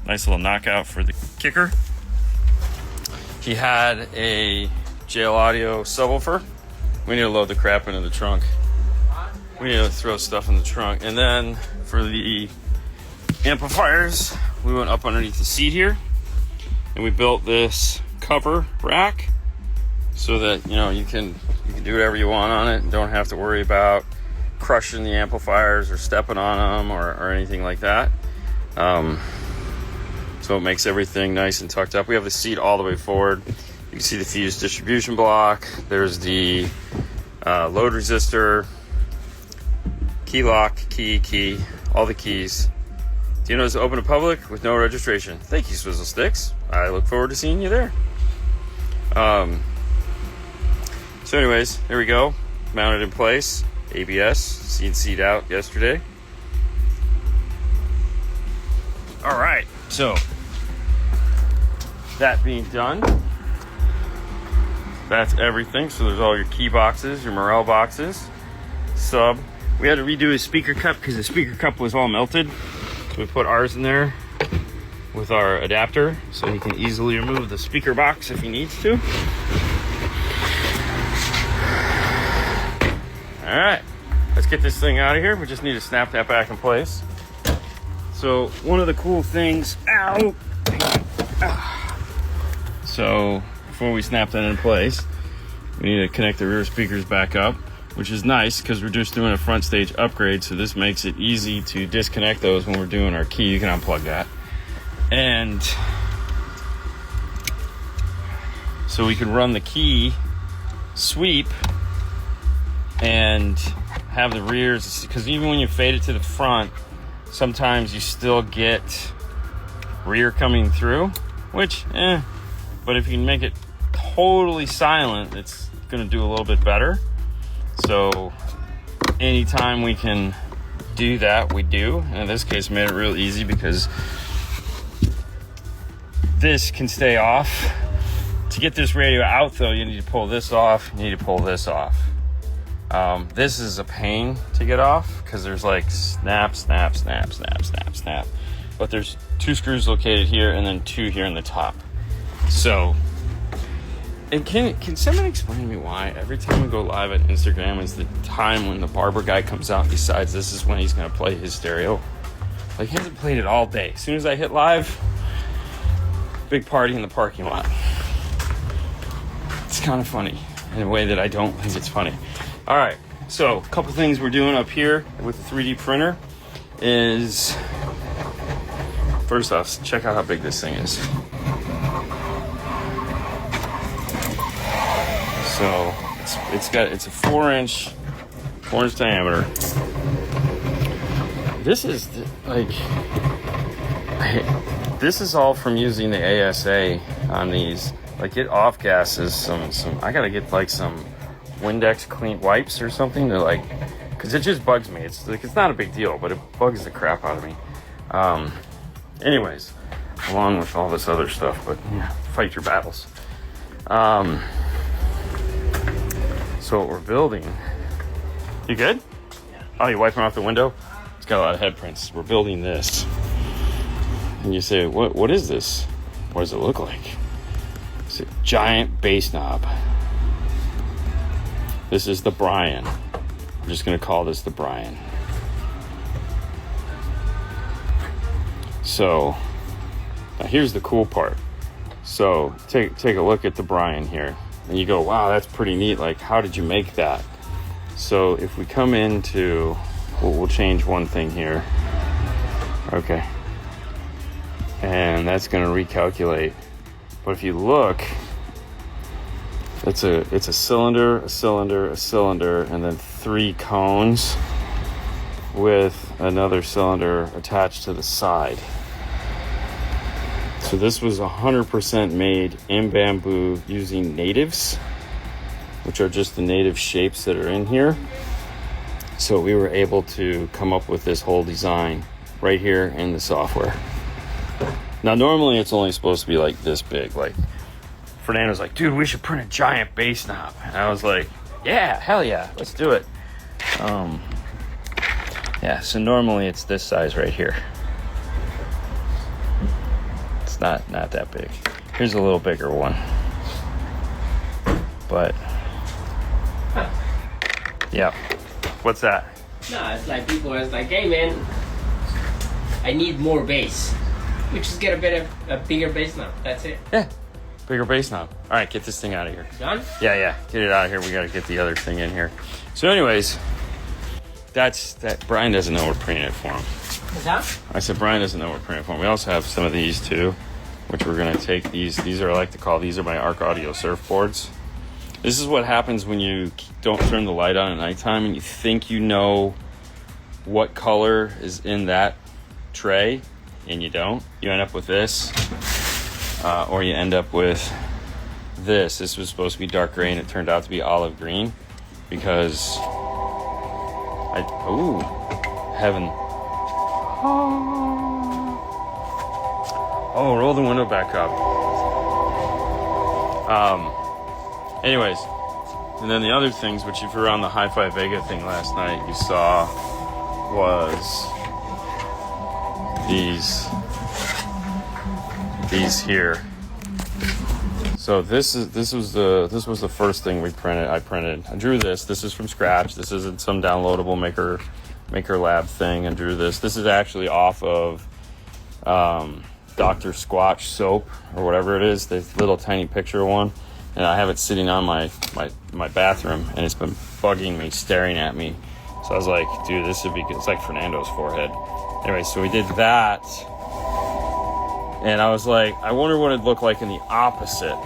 Nice little knockout for the kicker. He had a jail audio subwoofer. We need to load the crap into the trunk. We need to throw stuff in the trunk. And then for the amplifiers, we went up underneath the seat here and we built this cover rack so that you can do whatever you want on it and don't have to worry about crushing the amplifiers or stepping on them or anything like that. So it makes everything nice and tucked up. We have the seat all the way forward. You can see the fused distribution block. There's the load resistor, key lock, key, all the keys. Dino is open to public with no registration. Thank you, Swizzle Sticks. I look forward to seeing you there. So anyways, there we go. Mounted in place. ABS, CNC'd out yesterday. All right, so that being done, that's everything. So there's all your key boxes, your Morel boxes, sub. We had to redo his speaker cup because the speaker cup was all melted. So we put ours in there with our adapter so he can easily remove the speaker box if he needs to. All right, let's get this thing out of here. We just need to snap that back in place. So one of the cool things, ow! So before we snap that in place, we need to connect the rear speakers back up, which is nice because we're just doing a front stage upgrade. So this makes it easy to disconnect those when we're doing our key. You can unplug that. And so we can run the key sweep and have the rears, because even when you fade it to the front, sometimes you still get rear coming through, which, but if you can make it totally silent, it's gonna do a little bit better. So anytime we can do that, we do. And in this case, made it real easy because this can stay off. To get this radio out though, you need to pull this off, you need to pull this off. This is a pain to get off because there's like snap, snap, snap, snap, snap, snap. But there's 2 screws located here and then 2 here in the top. So, and can someone explain to me why every time we go live at Instagram is the time when the barber guy comes out and decides this is when he's gonna play his stereo? Like, he hasn't played it all day. As soon as I hit live, big party in the parking lot. It's kind of funny in a way that I don't think it's funny. All right, so a couple things we're doing up here with the 3D printer is, first off, check out how big this thing is. So it's a 4-inch diameter. This is like, this is all from using the ASA on these. Like, it off gases some. I gotta get like some Windex clean wipes or something to, like, because it just bugs me. It's like, it's not a big deal, but it bugs the crap out of me. Anyways, along with all this other stuff, but yeah, fight your battles. So what we're building, you good? Yeah. Oh, you wiping off the window? It's got a lot of head prints. We're building this. And you say, what is this? What does it look like? It's a giant bass knob. This is the Brian. I'm just gonna call this the Brian. So now here's the cool part. So take a look at the Brian here, and you go, wow, that's pretty neat. Like, how did you make that? So if we come into, we'll change one thing here. Okay. And that's gonna recalculate. But if you look, it's a cylinder, a cylinder, a cylinder, and then 3 cones with another cylinder attached to the side. So this was 100% made in bamboo using natives, which are just the native shapes that are in here. So we were able to come up with this whole design right here in the software. Now, normally it's only supposed to be like this big. Like, Fernando's like, dude, we should print a giant bass knob. And I was like, yeah, hell yeah, let's do it. Yeah, so normally it's this size right here. It's not that big. Here's a little bigger one. But, yeah. What's that?
No, it's like people are like, hey man, I need more bass. We just get a bigger bass knob. That's it.
Yeah, bigger bass knob. All right, get this thing out of here.
Done?
Yeah, get it out of here. We got to get the other thing in here. So anyways, that. Brian doesn't know we're printing it for him.
What's that?
I said Brian doesn't know we're printing it for him. We also have some of these too, which we're going to take these. These are, I like to call, these are my Arc Audio surfboards. This is what happens when you don't turn the light on at nighttime and you think you know what color is in that tray, and you don't. You end up with this, or you end up with this. This was supposed to be dark gray and it turned out to be olive green because heaven. Oh, roll the window back up. Anyways, and then the other things, which if you were on the Hi-Fi Vega thing last night, you saw was these here. So this was the first thing I printed. I drew this. This is from scratch. This isn't some downloadable maker lab thing. I drew this. This is actually off of Dr. Squatch soap or whatever it is, the little tiny picture one. And I have it sitting on my bathroom, and it's been bugging me, staring at me. So I was like, dude, this would be good. It's like Fernando's forehead. Anyway, so we did that. And I was like, I wonder what it'd look like in the opposite.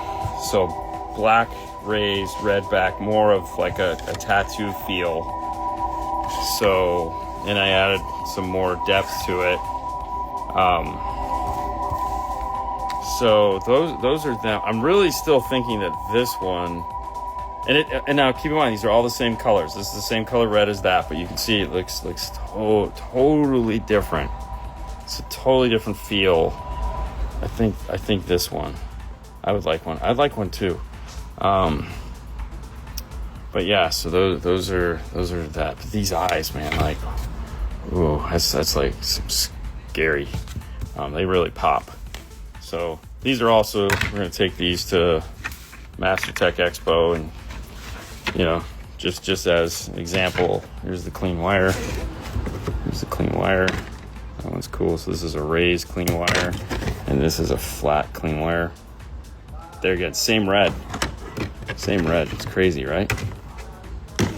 So black raised, red back, more of like a tattoo feel. So, and I added some more depth to it. So those are them. I'm really still thinking that this one, and now keep in mind, these are all the same colors. This is the same color red as that, but you can see it looks totally different. It's a totally different feel. I think this one, I would like one. I'd like one too. But yeah, so those are that. But these eyes, man, like, ooh, that's like some scary. They really pop. So these are also, we're gonna take these to Master Tech Expo, and just as an example, here's the clean wire. Here's the clean wire. That one's cool. So this is a raised clean wire, and this is a flat clean wire. There again, same red. It's crazy, right?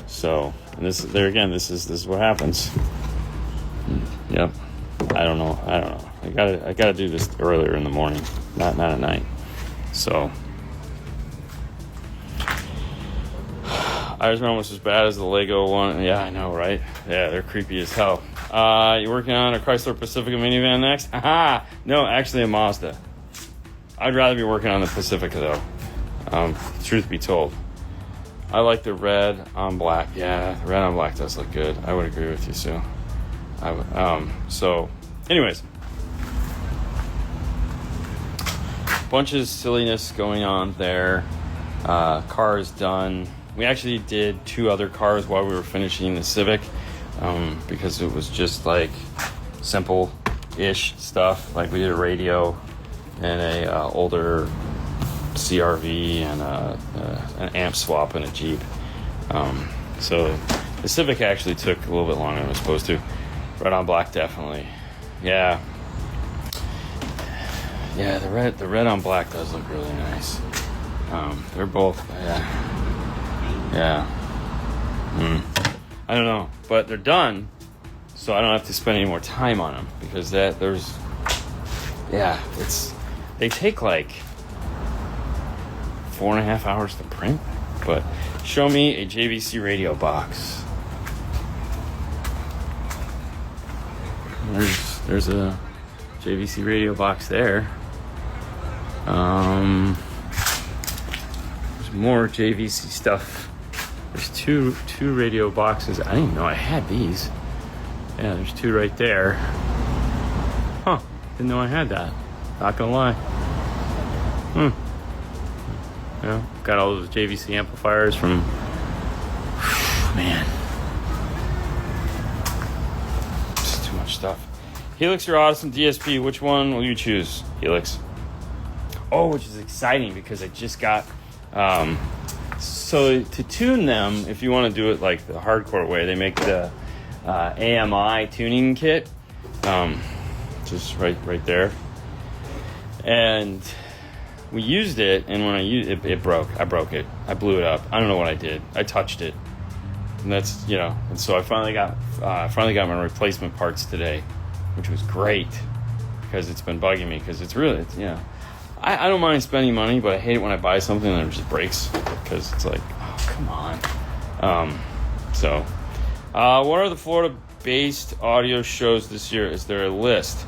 So, and this is what happens. Yep. I don't know. I gotta do this earlier in the morning, not at night. So Eyes are almost as bad as the Lego one. Yeah, I know, right? Yeah, they're creepy as hell. You working on a Chrysler Pacifica minivan next? Haha! No, actually a Mazda. I'd rather be working on the Pacifica though. Truth be told. I like the red on black. Yeah, the red on black does look good. I would agree with you, Sue. So, anyways. Bunch of silliness going on there. Car is done. We actually did 2 other cars while we were finishing the Civic, because it was just like simple-ish stuff. Like we did a radio and a older CRV and an amp swap and a Jeep. So the Civic actually took a little bit longer than it was supposed to. Red on black, definitely. Yeah. Yeah, the red on black does look really nice. They're both, yeah. I don't know, but they're done, so I don't have to spend any more time on them, because they take like 4.5 hours to print. But show me a JVC radio box. There's a JVC radio box there. There's more JVC stuff. There's two radio boxes. I didn't even know I had these. Yeah, there's 2 right there. Huh, didn't know I had that. Not gonna lie. Yeah, got all those JVC amplifiers from, man, just too much stuff. Helix or Audison DSP, which one will you choose? Helix. Oh, which is exciting because I just got, so to tune them, if you want to do it like the hardcore way, they make the AMI tuning kit, just right there. And we used it, and when I used it, it broke. I broke it. I blew it up. I don't know what I did. I touched it. And that's, and so I finally got my replacement parts today, which was great because it's been bugging me, because it's really, I don't mind spending money, but I hate it when I buy something and it just breaks, because it's like, oh, come on. What are the Florida-based audio shows this year? Is there a list?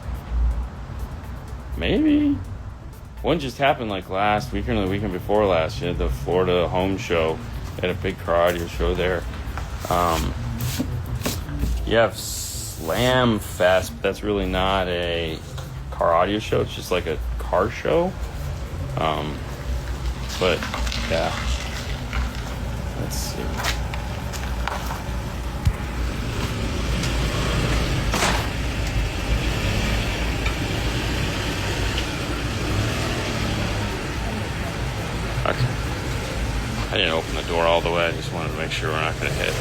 Maybe. One just happened like last weekend or the weekend before last. You had the Florida Home Show. They had a big car audio show there. You have Slam Fest, but that's really not a car audio show. It's just like a car show. But yeah, let's see. Okay. I didn't open the door all the way. I just wanted to make sure we're not going to hit.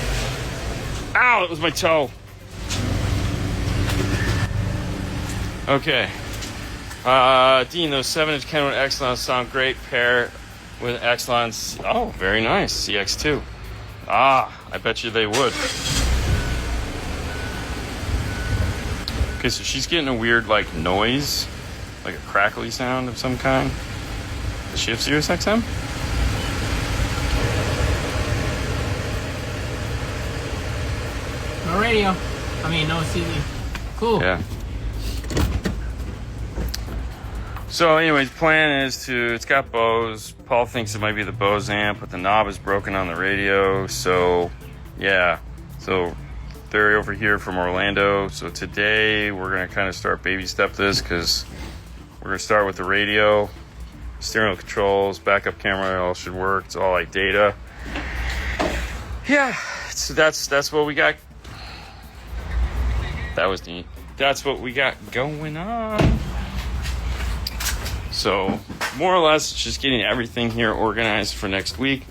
Ow! It was my toe. Okay. Dean, those 7-inch Kenwood Exelons sound great. Pair with Exelons. Oh, very nice. CX2. Ah, I bet you they would. Okay, so she's getting a weird, like, noise. Like a crackly sound of some kind. Does she have Sirius XM?
No radio. I mean, no CD. Cool.
Yeah. So anyways, plan is it's got Bose. Paul thinks it might be the Bose amp, but the knob is broken on the radio. So yeah, so they're over here from Orlando. So today we're gonna kind of start baby step this, because we're gonna start with the radio, steering wheel controls, backup camera, all should work. It's all like data. Yeah, so that's what we got. That was neat. That's what we got going on. So, more or less, just getting everything here organized for next week.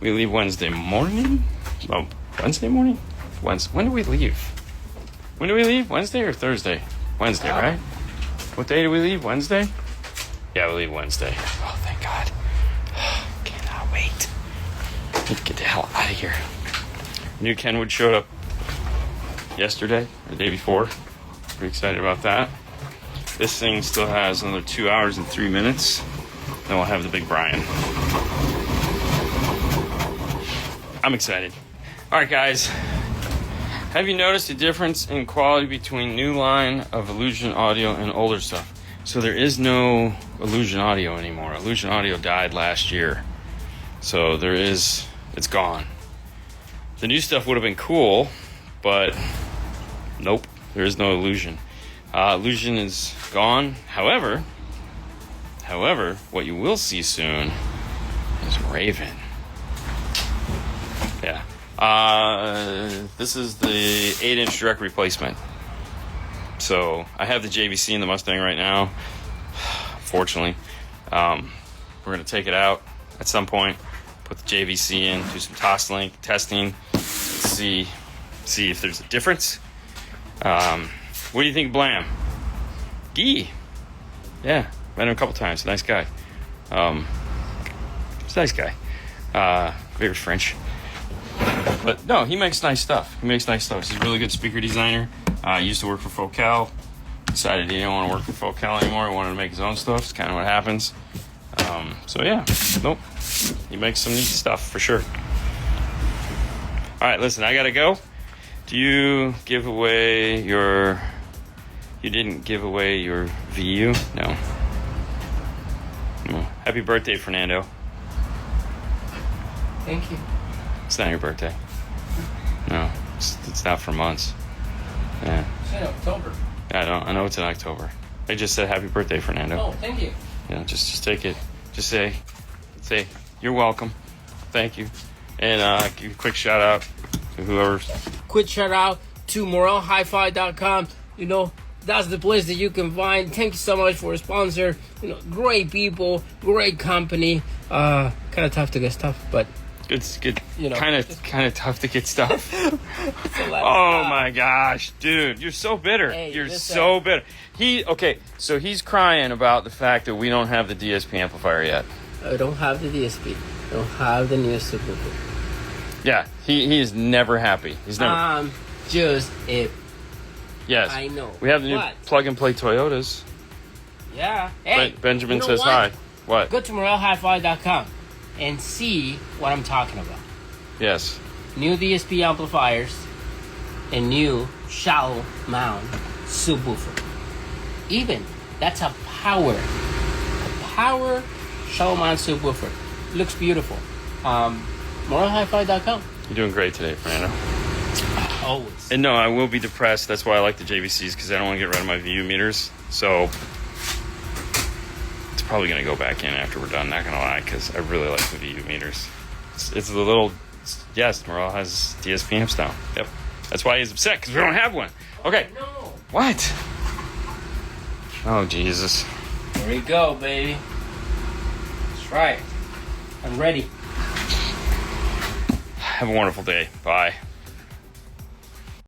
We leave Wednesday morning? Oh, Wednesday morning? When do we leave? When do we leave? Wednesday or Thursday? Wednesday, right? What day do we leave? Wednesday? Yeah, we leave Wednesday. Oh, thank God. Cannot wait. Need to get the hell out of here. New Kenwood showed up yesterday, or the day before. Pretty excited about that. This thing still has another 2 hours and 3 minutes. Then we'll have the big Brian. I'm excited. All right, guys. Have you noticed a difference in quality between new line of Illusion Audio and older stuff? So there is no Illusion Audio anymore. Illusion Audio died last year. So it's gone. The new stuff would have been cool, but nope, there is no Illusion. Illusion is gone. However, what you will see soon is Raven. Yeah. This is the 8-inch direct replacement. So I have the JVC in the Mustang right now. Fortunately, we're gonna take it out at some point, put the JVC in, do some toss link testing, see if there's a difference. What do you think, Blam? Guy. Yeah, met him a couple times. Nice guy. He's a nice guy. Very French. But no, he makes nice stuff. He's a really good speaker designer. Used to work for Focal. Decided he didn't want to work for Focal anymore. He wanted to make his own stuff. It's kind of what happens. So yeah, nope. He makes some neat stuff for sure. All right, listen, I gotta go. Do you give away your... You didn't give away your VU? No. Happy birthday, Fernando.
Thank you.
It's not your birthday. No, it's not for months. Yeah.
It's in October.
I know it's in October. I just said happy birthday, Fernando.
Oh, thank you.
Yeah, just take it. Just say you're welcome. Thank you. And give a quick shout out to whoever.
Quick shout out to morelhifi.com. You know, that's the place that you can find. Thank you so much for a sponsor. You know, great people, great company. Kind of tough to get stuff, but
it's good.
You know,
kind of tough to get stuff.
Oh
my gosh, dude, you're so bitter.
Hey,
you're so bitter. So he's crying about the fact that we don't have the DSP amplifier yet.
I don't have the DSP. I don't have the new subwoofer.
Yeah, he is never happy. He's never.
Just if.
Yes,
I know.
We have the new plug-and-play Toyotas.
Yeah. Hey,
Benjamin
you know
says
what?
hi. What?
Go to morelhifi.com and see what I'm talking about.
Yes.
New DSP amplifiers and new shallow mount subwoofer. Even that's a power shallow mount subwoofer. Looks beautiful. Morelhifi.com.
You're doing great today, Fernando.
Always.
And no, I will be depressed. That's why I like the JVCs, because I don't want to get rid of my VU meters. So probably gonna go back in after we're done. Not gonna lie, because I really like the VU meters. It's the little. Yes, Morel has DSP amps now. Yep. That's why he's upset, because we don't have one. Okay.
No.
What? Oh Jesus.
Here we go, baby. That's right. I'm ready.
Have a wonderful day. Bye.